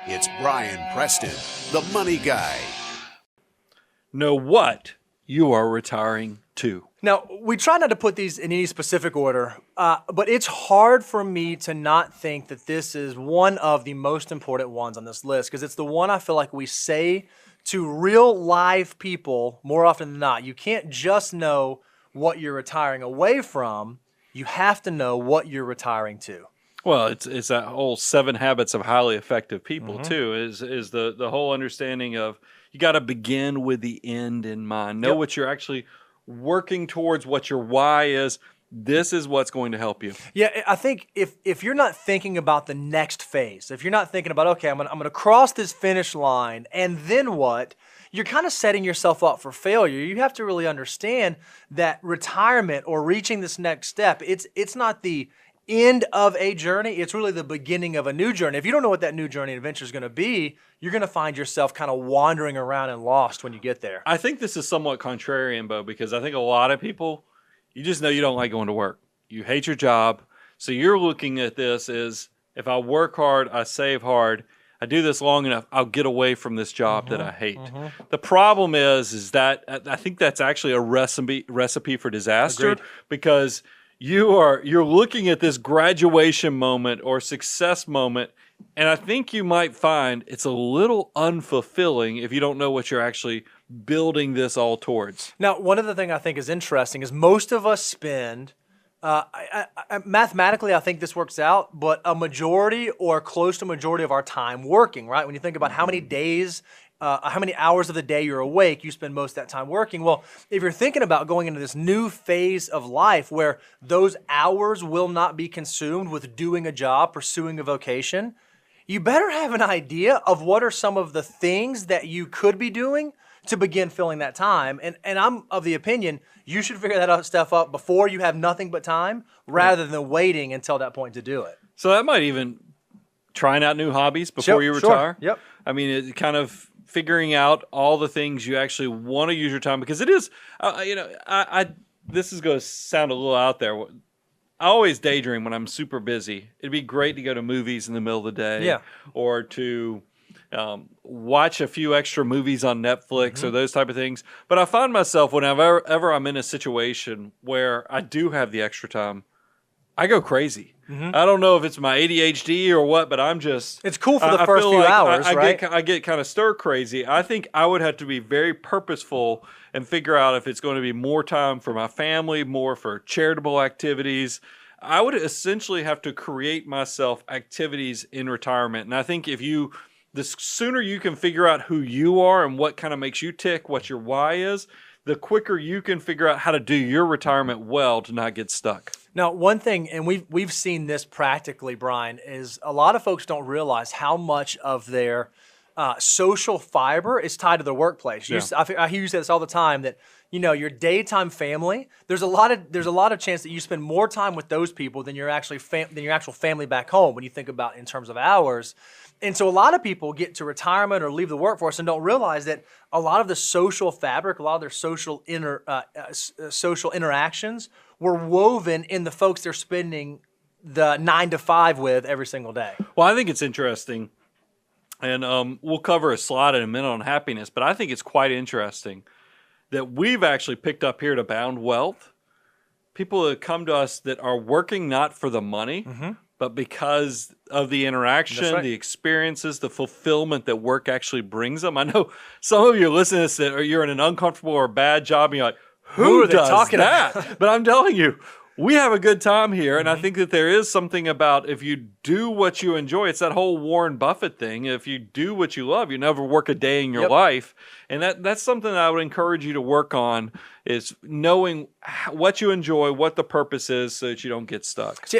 It's Brian Preston, the money guy. Know what you are retiring to. Now, we try not to put these in any specific order, but it's hard for me to not think that this is one of the most important ones on this list because it's the one I feel like we say to real live people more often than not. You can't just know what you're retiring away from. You have to know what you're retiring to. Well, it's that whole 7 habits of highly effective people too, is the whole understanding of you got to begin with the end in mind. Know what you're actually working towards, what your why is. This is what's going to help you. Yeah, I think if you're not thinking about the next phase, if you're not thinking about, okay, I'm gonna cross this finish line and then what, you're kind of setting yourself up for failure. You have to really understand that retirement or reaching this next step, it's not the end of a journey, it's really the beginning of a new journey. If you don't know what that new journey and adventure is going to be, you're going to find yourself kind of wandering around and lost when you get there. I think this is somewhat contrarian, Bo, because I think a lot of people, you just know you don't like going to work. You hate your job. So you're looking at this as, if I work hard, I save hard, I do this long enough, I'll get away from this job that I hate. The problem is that I think that's actually a recipe for disaster. Agreed. Because you're looking at this graduation moment or success moment, and I think you might find it's a little unfulfilling if you don't know what you're actually building this all towards. Now, one of the things I think is interesting is most of us spend, mathematically I think this works out, but a majority or close to majority of our time working, right? When you think about how many days, how many hours of the day you're awake, you spend most of that time working. Well, if you're thinking about going into this new phase of life where those hours will not be consumed with doing a job, pursuing a vocation, you better have an idea of what are some of the things that you could be doing to begin filling that time. And I'm of the opinion you should figure that stuff out before you have nothing but time rather than waiting until that point to do it. So that might even trying out new hobbies before you retire. Yep. I mean, it's kind of figuring out all the things you actually want to use your time, because it is, this is going to sound a little out there. I always daydream when I'm super busy. It'd be great to go to movies in the middle of the day, or to watch a few extra movies on Netflix or those type of things. But I find myself whenever I'm in a situation where I do have the extra time, I go crazy. I don't know if it's my ADHD or what, but I'm just... It's cool for the first few hours, right? I get kind of stir crazy. I think I would have to be very purposeful and figure out if it's going to be more time for my family, more for charitable activities. I would essentially have to create myself activities in retirement. And I think the sooner you can figure out who you are and what kind of makes you tick, what your why is, the quicker you can figure out how to do your retirement well to not get stuck. Now, one thing, and we've seen this practically, Brian, is a lot of folks don't realize how much of their social fiber is tied to their workplace. Yeah. I hear you say this all the time, that your daytime family. There's a lot of chance that you spend more time with those people than your actual family back home when you think about in terms of hours. And so a lot of people get to retirement or leave the workforce and don't realize that a lot of the social fabric, a lot of their social interactions were woven in the folks they're spending the 9 to 5 with every single day. Well, I think it's interesting, and we'll cover a slide in a minute on happiness, but I think it's quite interesting that we've actually picked up here to Bound Wealth people that come to us that are working not for the money, but because of the interaction, the experiences, the fulfillment that work actually brings them. I know some of you listening to this that you're in an uncomfortable or bad job, and you're like, who does that? But I'm telling you, we have a good time here, and I think that there is something about if you do what you enjoy. It's that whole Warren Buffett thing. If you do what you love, you never work a day in your life. And that's something that I would encourage you to work on, is knowing what you enjoy, what the purpose is, so that you don't get stuck. So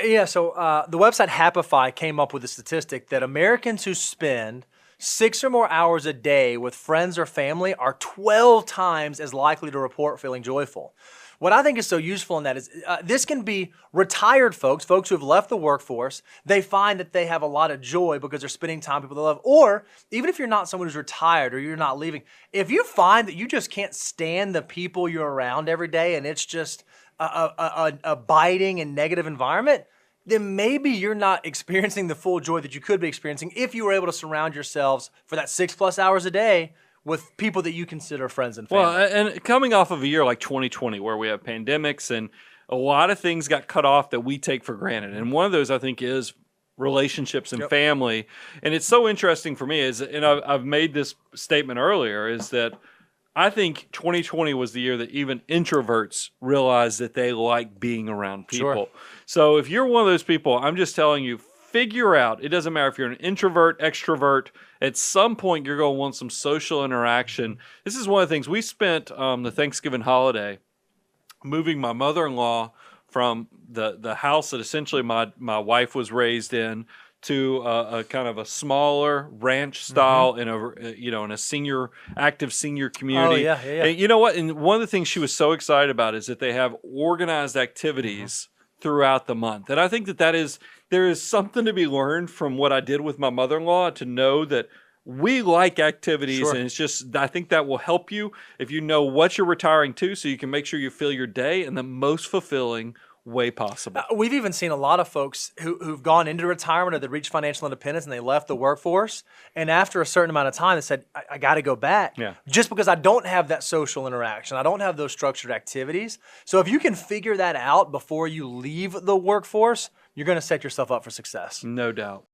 the website Happify came up with a statistic that Americans who spend 6 or more hours a day with friends or family are 12 times as likely to report feeling joyful. What I think is so useful in that is this can be retired folks who have left the workforce. They find that they have a lot of joy because they're spending time with people they love. Or even if you're not someone who's retired or you're not leaving, if you find that you just can't stand the people you're around every day and it's just a biting and negative environment, then maybe you're not experiencing the full joy that you could be experiencing if you were able to surround yourselves for that 6+ hours a day with people that you consider friends and family. Well, and coming off of a year like 2020 where we have pandemics and a lot of things got cut off that we take for granted. And one of those, I think, is relationships and family. And it's so interesting for me and I've made this statement earlier, is that I think 2020 was the year that even introverts realized that they like being around people. Sure. So if you're one of those people, I'm just telling you, figure out, it doesn't matter if you're an introvert, extrovert, at some point you're going to want some social interaction. This is one of the things we spent the Thanksgiving holiday moving my mother-in-law from the house that essentially my wife was raised in to a kind of a smaller ranch style in a active senior community. Oh, yeah. And you know what? And one of the things she was so excited about is that they have organized activities throughout the month. And I think there is something to be learned from what I did with my mother-in-law, to know that we like activities. Sure. And it's just, I think that will help you if you know what you're retiring to, so you can make sure you fill your day in the most fulfilling way possible. We've even seen a lot of folks who've gone into retirement or they reached financial independence and they left the workforce. And after a certain amount of time, they said, I got to go back. Yeah. Just because I don't have that social interaction. I don't have those structured activities. So if you can figure that out before you leave the workforce, you're going to set yourself up for success. No doubt.